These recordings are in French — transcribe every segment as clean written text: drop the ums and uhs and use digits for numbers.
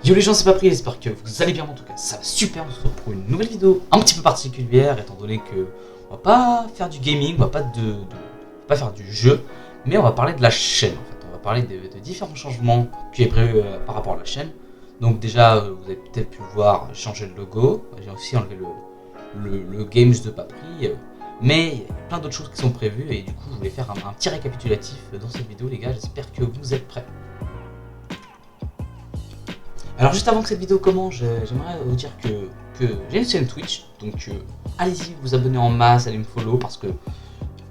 Yo les gens, c'est pas pris, j'espère que vous allez bien. En tout cas ça va super, on se retrouve pour une nouvelle vidéo un petit peu particulière étant donné que on va pas faire du gaming, on va pas faire du jeu, mais on va parler de la chaîne en fait. On va parler de différents changements qui est prévu par rapport à la chaîne. Donc déjà vous avez peut-être pu le voir, changer le logo, j'ai aussi enlevé le Games de Papri, mais il y a plein d'autres choses qui sont prévues et du coup je voulais faire un petit récapitulatif dans cette vidéo les gars, j'espère que vous êtes prêts. Alors juste avant que cette vidéo commence, j'aimerais vous dire que j'ai une chaîne Twitch, donc allez-y, vous abonnez en masse, allez me follow parce que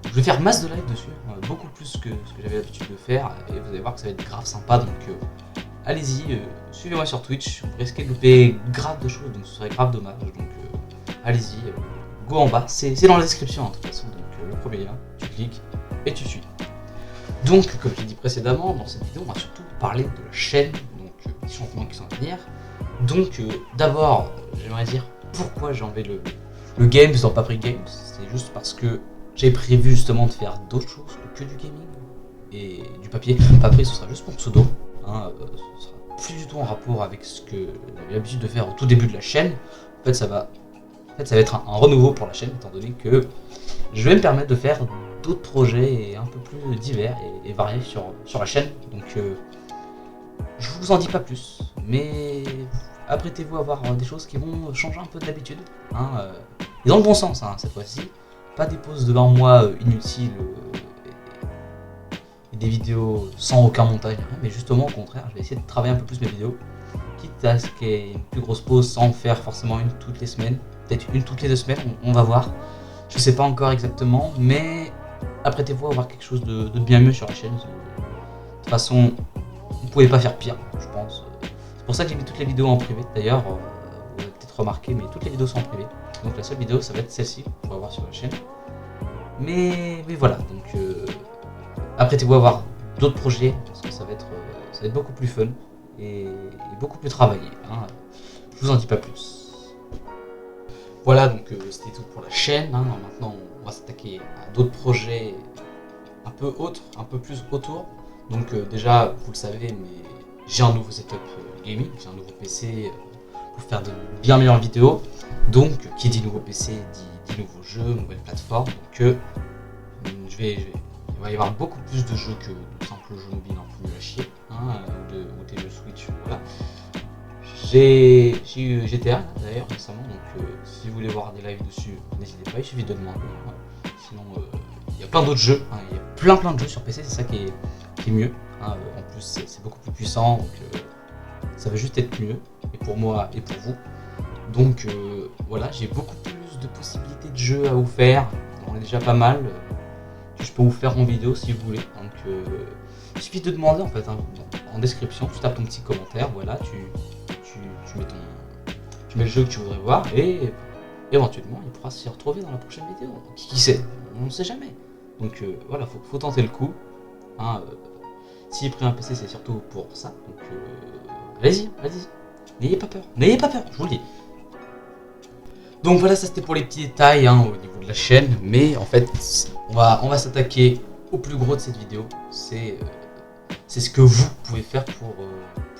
je vais faire masse de live dessus, beaucoup plus que ce que j'avais l'habitude de faire, et vous allez voir que ça va être grave sympa, donc allez-y, suivez-moi sur Twitch, vous risquez de louper grave de choses, donc ce serait grave dommage, donc allez-y, go en bas, c'est dans la description de toute façon, donc le premier lien, tu cliques et tu suis. Donc comme j'ai dit précédemment, dans cette vidéo on va surtout parler de la chaîne, des changements qui sont à venir. Donc d'abord j'aimerais dire pourquoi j'ai enlevé le Games dans Papri Games. C'est juste parce que j'ai prévu justement de faire d'autres choses que du gaming et du papier. Papri ce sera juste pour pseudo, ce sera plus du tout en rapport avec ce que j'avais l'habitude de faire au tout début de la chaîne. En fait ça va être un renouveau pour la chaîne étant donné que je vais me permettre de faire d'autres projets un peu plus divers et variés sur la chaîne. Donc je vous en dis pas plus, mais apprêtez-vous à voir des choses qui vont changer un peu de d'habitude, et dans le bon sens cette fois-ci. Pas des pauses de 20 mois inutiles et des vidéos sans aucun montage, mais justement au contraire, je vais essayer de travailler un peu plus mes vidéos, quitte à ce qu'il y ait une plus grosse pause sans faire forcément une toutes les semaines, peut-être une toutes les 2 semaines, on va voir. Je sais pas encore exactement, mais apprêtez-vous à voir quelque chose de bien mieux sur la chaîne. De toute façon, vous pouvez pas faire pire, je pense. C'est pour ça que j'ai mis toutes les vidéos en privé. D'ailleurs, vous avez peut-être remarqué, mais toutes les vidéos sont en privé. Donc la seule vidéo, ça va être celle-ci, qu'on pourra voir sur la chaîne. Mais voilà, donc apprêtez-vous à voir d'autres projets, parce que ça va être beaucoup plus fun et beaucoup plus travaillé. Je vous en dis pas plus. Voilà, donc c'était tout pour la chaîne. Maintenant, on va s'attaquer à d'autres projets un peu autres, un peu plus autour. Donc déjà, vous le savez, mais j'ai un nouveau setup gaming, j'ai un nouveau PC pour faire de bien meilleures vidéos. Donc, qui dit nouveau PC dit nouveau jeu, nouvelle plateforme. Donc il va y avoir beaucoup plus de jeux que de simples jeux mobiles un peu nul à chier, ou des jeux Switch, voilà. J'ai eu GTA d'ailleurs récemment, donc si vous voulez voir des lives dessus, n'hésitez pas, il suffit de demander. Sinon, il y a plein d'autres jeux, il y a plein de jeux sur PC, c'est ça qui est mieux. En plus, c'est beaucoup plus puissant, donc ça va juste être mieux, et pour moi et pour vous. Donc voilà, j'ai beaucoup plus de possibilités de jeux à vous faire, on est déjà pas mal. Je peux vous faire en vidéo si vous voulez. Donc il suffit de demander en fait, en description, tu tapes ton petit commentaire, voilà, tu mets le jeu que tu voudrais voir et éventuellement il pourra s'y retrouver dans la prochaine vidéo. Qui sait, on ne sait jamais. Donc voilà, faut tenter le coup. Si j'ai pris un PC, c'est surtout pour ça. Donc allez-y, n'ayez pas peur, je vous le dis. Donc voilà, ça c'était pour les petits détails au niveau de la chaîne, mais en fait on va s'attaquer au plus gros de cette vidéo. C'est ce que vous pouvez faire pour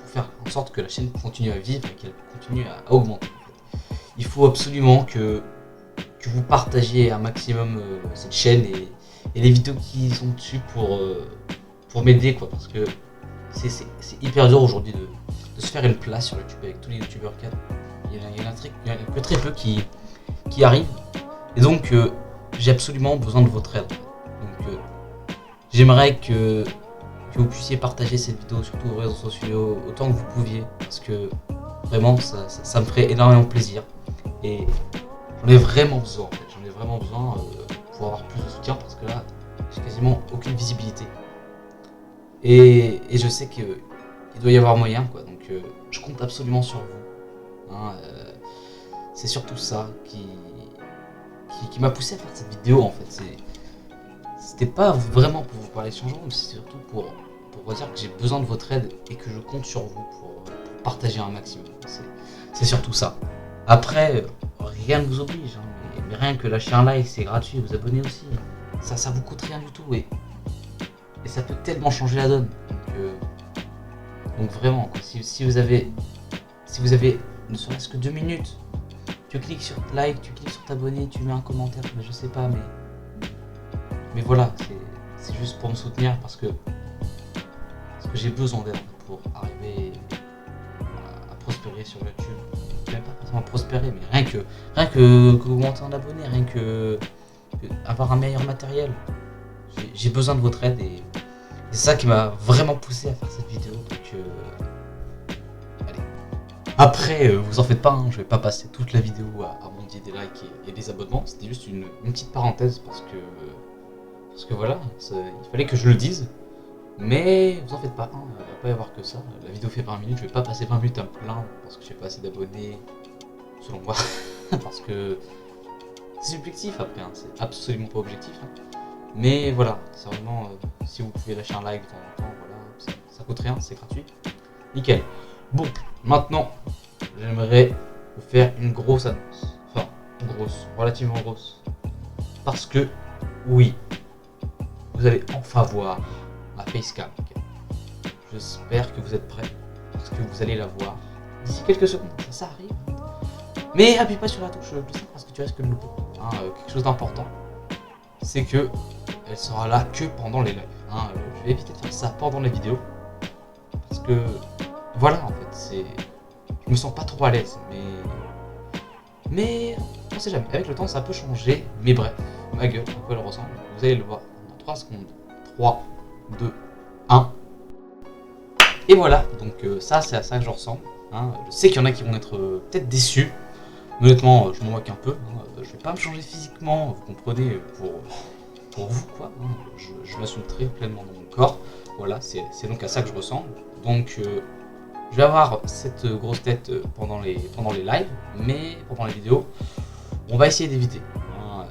faire en sorte que la chaîne continue à vivre et qu'elle continue à augmenter. En fait. Il faut absolument que vous partagiez un maximum cette chaîne et les vidéos qui sont dessus pour m'aider, quoi, parce que c'est hyper dur aujourd'hui de se faire une place sur YouTube avec tous les youtubeurs qu'il y a. Il y en a que très peu qui arrivent, et donc j'ai absolument besoin de votre aide. Donc j'aimerais que vous puissiez partager cette vidéo sur tous vos réseaux sociaux autant que vous pouviez, parce que vraiment ça me ferait énormément plaisir et j'en ai vraiment besoin en fait. J'en ai vraiment besoin pour avoir plus de soutien, parce que là j'ai quasiment aucune visibilité et je sais qu'il doit y avoir moyen, quoi. Donc je compte absolument sur vous. C'est surtout ça qui m'a poussé à faire cette vidéo en fait. C'était pas vraiment pour vous parler de changement, mais c'est surtout pour vous dire que j'ai besoin de votre aide et que je compte sur vous pour partager un maximum. C'est surtout ça. Après, rien ne vous oblige, mais rien que lâcher un like, c'est gratuit, vous abonner aussi. Ça vous coûte rien du tout et ça peut tellement changer la donne. Donc vraiment, quoi, si vous avez Si vous avez ne serait-ce que 2 minutes, tu cliques sur like, tu cliques sur t'abonner, tu mets un commentaire, mais je sais pas, mais voilà, c'est juste pour me soutenir parce que j'ai besoin d'aide pour arriver à prospérer sur YouTube. Même pas forcément prospérer, mais rien que augmenter en abonnés, rien que avoir un meilleur matériel. J'ai besoin de votre aide et c'est ça qui m'a vraiment poussé à faire cette vidéo. Donc allez. Après, vous en faites pas, hein, je vais pas passer toute la vidéo à monter des likes et des abonnements. C'était juste une petite parenthèse parce que voilà, il fallait que je le dise. Mais vous en faites pas, hein, il va pas y avoir que ça. La vidéo fait 20 minutes, je vais pas passer 20 minutes à me plaindre parce que j'ai pas assez d'abonnés, selon moi. Parce que c'est subjectif après, hein, c'est absolument pas objectif. Hein. Mais voilà, c'est vraiment, si vous pouvez lâcher un like de temps en temps, voilà, ça coûte rien, c'est gratuit. Nickel. Bon, maintenant, j'aimerais vous faire une grosse annonce. Enfin, grosse, relativement grosse. Parce que, oui, vous allez enfin voir ma facecam. J'espère que vous êtes prêts, parce que vous allez la voir d'ici quelques secondes, ça arrive. Mais appuie pas sur la touche plus simple parce que tu risques de le louper. Hein, quelque chose d'important, c'est que elle sera là que pendant les lives. Hein, je vais éviter de faire ça pendant les vidéos, parce que voilà, en fait, je me sens pas trop à l'aise, mais on sait jamais. Avec le temps, ça peut changer. Mais bref, ma gueule, à quoi elle ressemble, vous allez le voir dans 3 secondes. 3, 2, 1. Et voilà, donc ça c'est à ça que je ressemble. Hein. Je sais qu'il y en a qui vont être peut-être déçus. Honnêtement, je m'en moque un peu. Hein. Je vais pas me changer physiquement, vous comprenez, pour vous quoi. Hein. Je m'assume très pleinement dans mon corps. Voilà, c'est donc à ça que je ressemble. Donc je vais avoir cette grosse tête pendant les lives, mais pendant les vidéos, on va essayer d'éviter. Hein.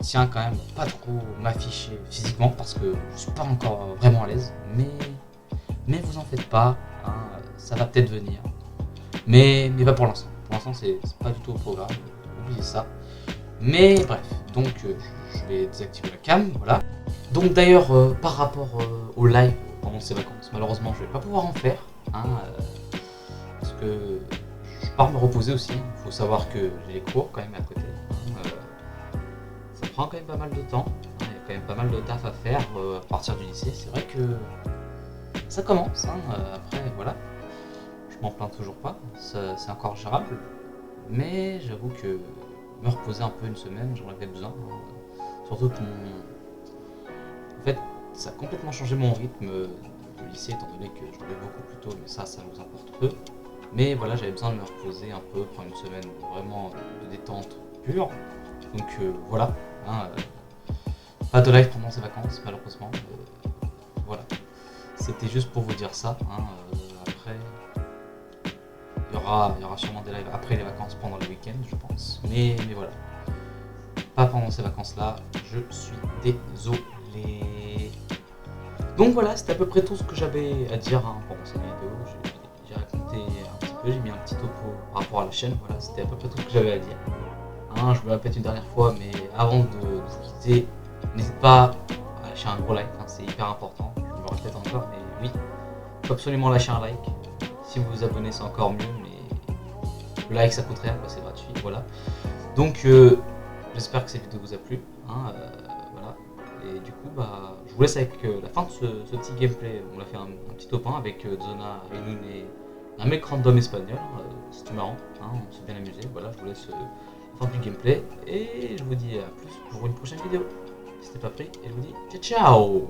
Je tiens quand même pas trop m'afficher physiquement parce que je suis pas encore vraiment à l'aise, mais vous en faites pas, hein, ça va peut-être venir. Mais pas pour l'instant. Pour l'instant, c'est pas du tout au programme. Oubliez ça. Mais bref, donc je vais désactiver la cam, voilà. Donc d'ailleurs, par rapport au live pendant ces vacances, malheureusement, je vais pas pouvoir en faire. Hein, parce que je pars me reposer aussi. Il faut savoir que j'ai les cours quand même à côté. Hein, ça prend quand même pas mal de temps. Il y a quand même pas mal de taf à faire à partir du lycée. C'est vrai que ça commence, hein, après voilà, je m'en plains toujours pas, c'est encore gérable, mais j'avoue que me reposer un peu une semaine, j'en avais besoin, hein. Surtout que en fait, ça a complètement changé mon rythme de lycée, étant donné que je l'avais beaucoup plus tôt, mais ça nous importe peu. Mais voilà, j'avais besoin de me reposer un peu, prendre une semaine vraiment de détente pure, donc voilà, hein, pas de live pendant ces vacances, malheureusement, voilà. C'était juste pour vous dire ça. Hein. Après, il y aura sûrement des lives après les vacances, pendant le week-end, je pense. Mais voilà. Pas pendant ces vacances-là. Je suis désolé. Donc voilà, c'était à peu près tout ce que j'avais à dire hein, pendant cette vidéo. J'ai raconté un petit peu, j'ai mis un petit topo par rapport à la chaîne. Voilà, c'était à peu près tout ce que j'avais à dire. Hein, je me répète une dernière fois, mais avant de vous quitter, n'hésitez pas à lâcher un gros like. Hein, c'est hyper important. Je me répète encore, mais oui, il faut absolument lâcher un like. Si vous vous abonnez, c'est encore mieux, mais le like ça coûte rien, c'est gratuit, voilà. Donc j'espère que cette vidéo vous a plu, hein, voilà. Et du coup, je vous laisse avec la fin de ce petit gameplay. On a fait un petit top 1 avec Zona, Renun et un mec random espagnol. C'était marrant, hein, on s'est bien amusé. Voilà, je vous laisse la fin du gameplay et je vous dis à plus pour une prochaine vidéo. Si c'était pas pris, et je vous dis ciao ciao.